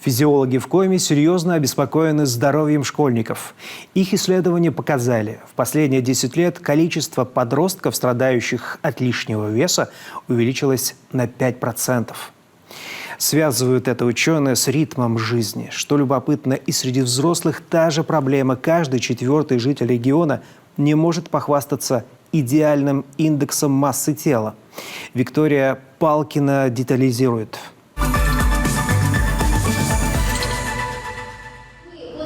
Физиологи в Коми серьезно обеспокоены здоровьем школьников. Их исследования показали, в последние 10 лет количество подростков, страдающих от лишнего веса, увеличилось на 5%. Связывают это ученые с ритмом жизни. Что любопытно, и среди взрослых та же проблема. Каждый четвертый житель региона не может похвастаться идеальным индексом массы тела. Виктория Палкина детализирует.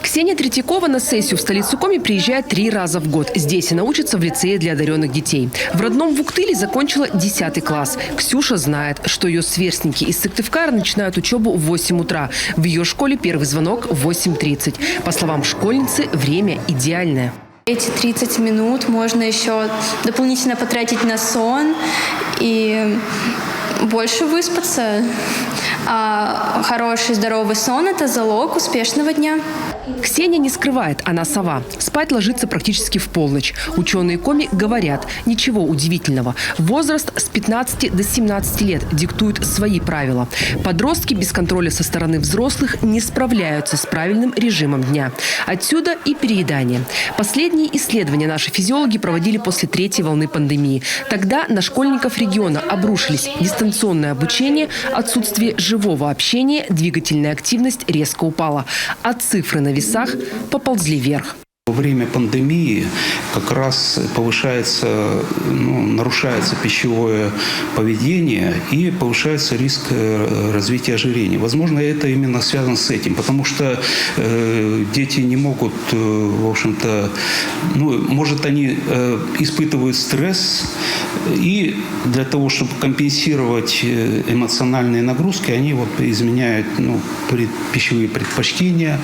Ксения Третьякова на сессию в столицу Коми приезжает 3 раза в год. Здесь она учится в лицее для одаренных детей. В родном Вуктыле закончила 10 класс. Ксюша знает, что ее сверстники из Сыктывкара начинают учебу в 8 утра. В ее школе первый звонок в 8:30. По словам школьницы, время идеальное. Эти 30 минут можно еще дополнительно потратить на сон и больше выспаться. А хороший здоровый сон – это залог успешного дня. Ксения не скрывает, она сова. Спать ложится практически в полночь. Ученые Коми говорят, ничего удивительного. Возраст с 15 до 17 лет диктует свои правила. Подростки без контроля со стороны взрослых не справляются с правильным режимом дня. Отсюда и переедание. Последние исследования наши физиологи проводили после 3-й волны пандемии. Тогда на школьников региона обрушились дистанционное обучение, отсутствие живого общения, двигательная активность резко упала. А цифры на весах поползли вверх. Во время пандемии как раз повышается, нарушается пищевое поведение и повышается риск развития ожирения. Возможно, это именно связано с этим, потому что дети не могут, в общем-то, может, они испытывают стресс, и для того, чтобы компенсировать эмоциональные нагрузки, они изменяют пищевые предпочтения,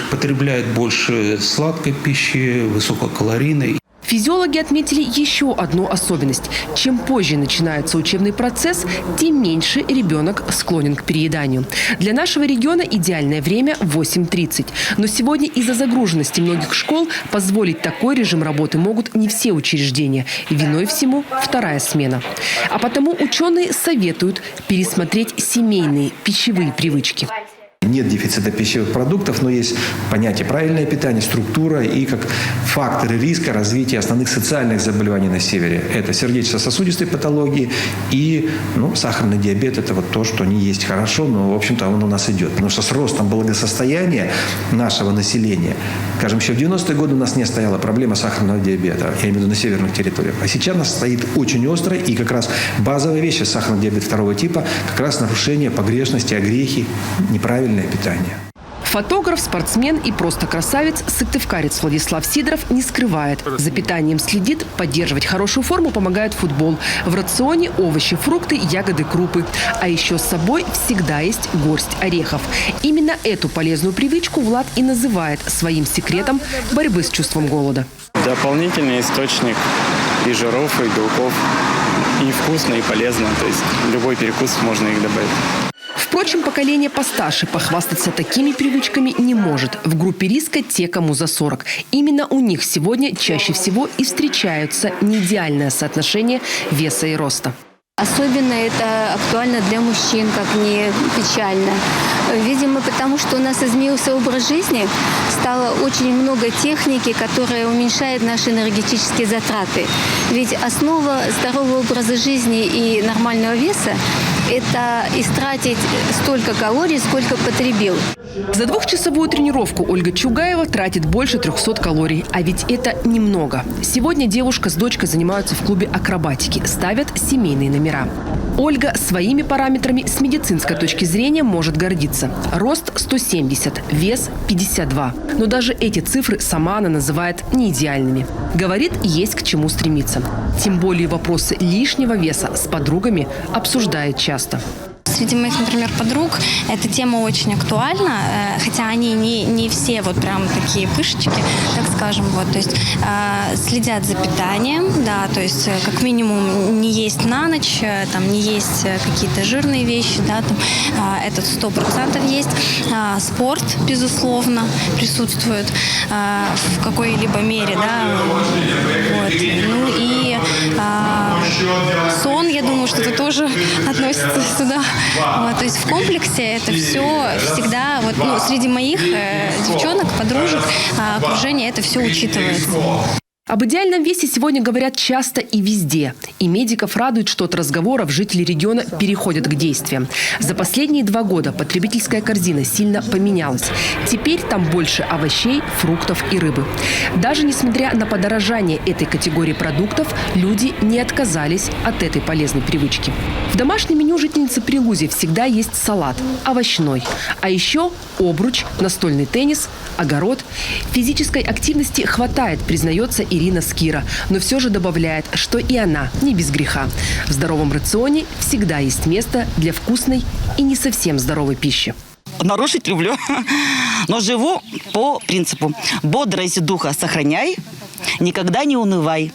потребляют больше сладкой пищи, высококалорийной. Физиологи отметили еще одну особенность. Чем позже начинается учебный процесс, тем меньше ребенок склонен к перееданию. Для нашего региона идеальное время – 8:30. Но сегодня из-за загруженности многих школ позволить такой режим работы могут не все учреждения. Виной всему вторая смена. А потому ученые советуют пересмотреть семейные пищевые привычки. Нет дефицита пищевых продуктов, но есть понятие правильное питание, структура и как факторы риска развития основных социальных заболеваний на севере. Это сердечно-сосудистые патологии и сахарный диабет. Это то, что не есть хорошо, но, в общем-то, он у нас идет. Потому что с ростом благосостояния нашего населения, скажем, еще в 90-е годы у нас не стояла проблема сахарного диабета, я имею в виду на северных территориях. А сейчас у нас стоит очень остро, и как раз базовые вещи сахарный диабет 2 типа, как раз нарушение погрешности, огрехи, неправильное питание. Фотограф, спортсмен и просто красавец сыктывкарец Владислав Сидоров не скрывает. За питанием следит, поддерживать хорошую форму помогает футбол. В рационе овощи, фрукты, ягоды, крупы. А еще с собой всегда есть горсть орехов. Именно эту полезную привычку Влад и называет своим секретом борьбы с чувством голода. Дополнительный источник и жиров, и белков. И вкусно, и полезно. То есть любой перекус можно их добавить. Впрочем, поколение постарше похвастаться такими привычками не может. В группе риска те, кому за 40. Именно у них сегодня чаще всего и встречаются неидеальное соотношение веса и роста. Особенно это актуально для мужчин, как ни печально. Видимо, потому что у нас изменился образ жизни, стало очень много техники, которая уменьшает наши энергетические затраты. Ведь основа здорового образа жизни и нормального веса – это истратить столько калорий, сколько потребил. За 2-часовую тренировку Ольга Чугаева тратит больше 300 калорий. А ведь это немного. Сегодня девушка с дочкой занимаются в клубе акробатики, ставят семейные номера. Ольга своими параметрами с медицинской точки зрения может гордиться. Рост 170, вес 52. Но даже эти цифры сама она называет неидеальными. Говорит, есть к чему стремиться. Тем более вопросы лишнего веса с подругами обсуждает часто. Среди моих, например, подруг эта тема очень актуальна, хотя они не все вот прям такие пышечки, так скажем, то есть следят за питанием, да, то есть как минимум не есть на ночь, там не есть какие-то жирные вещи, да, там, это 100% есть, спорт, безусловно, присутствует в какой-либо мере, да, вот, и сон, я думаю, что это тоже относится сюда. Вот, то есть в комплексе это все всегда, вот, ну, среди моих девчонок, подружек, окружения это все учитывается. Об идеальном весе сегодня говорят часто и везде. И медиков радует, что от разговоров жители региона переходят к действиям. За последние 2 года потребительская корзина сильно поменялась. Теперь там больше овощей, фруктов и рыбы. Даже несмотря на подорожание этой категории продуктов, люди не отказались от этой полезной привычки. В домашнем меню жительницы Прилузии всегда есть салат, овощной. А еще обруч, настольный теннис, огород. Физической активности хватает, признается Ирина Скира, но все же добавляет, что и она не без греха. В здоровом рационе всегда есть место для вкусной и не совсем здоровой пищи. Нарушить люблю, но живу по принципу: бодрость духа сохраняй, никогда не унывай.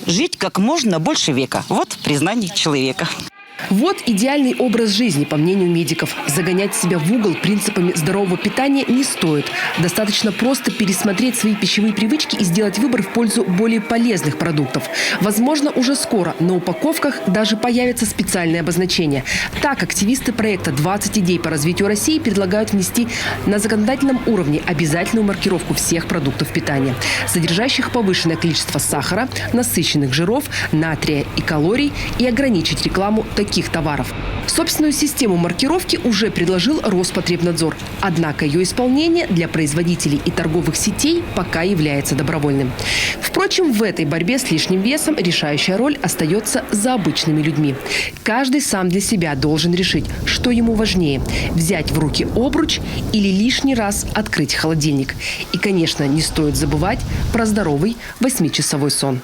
Жить как можно больше века. Вот признание человека. Вот идеальный образ жизни, по мнению медиков. Загонять себя в угол принципами здорового питания не стоит. Достаточно просто пересмотреть свои пищевые привычки и сделать выбор в пользу более полезных продуктов. Возможно, уже скоро на упаковках даже появятся специальные обозначения. Так, активисты проекта «20 идей по развитию России» предлагают внести на законодательном уровне обязательную маркировку всех продуктов питания, содержащих повышенное количество сахара, насыщенных жиров, натрия и калорий, и ограничить рекламу таких товаров. Собственную систему маркировки уже предложил Роспотребнадзор. Однако ее исполнение для производителей и торговых сетей пока является добровольным. Впрочем, в этой борьбе с лишним весом решающая роль остается за обычными людьми. Каждый сам для себя должен решить, что ему важнее – взять в руки обруч или лишний раз открыть холодильник. И, конечно, не стоит забывать про здоровый 8-часовой сон.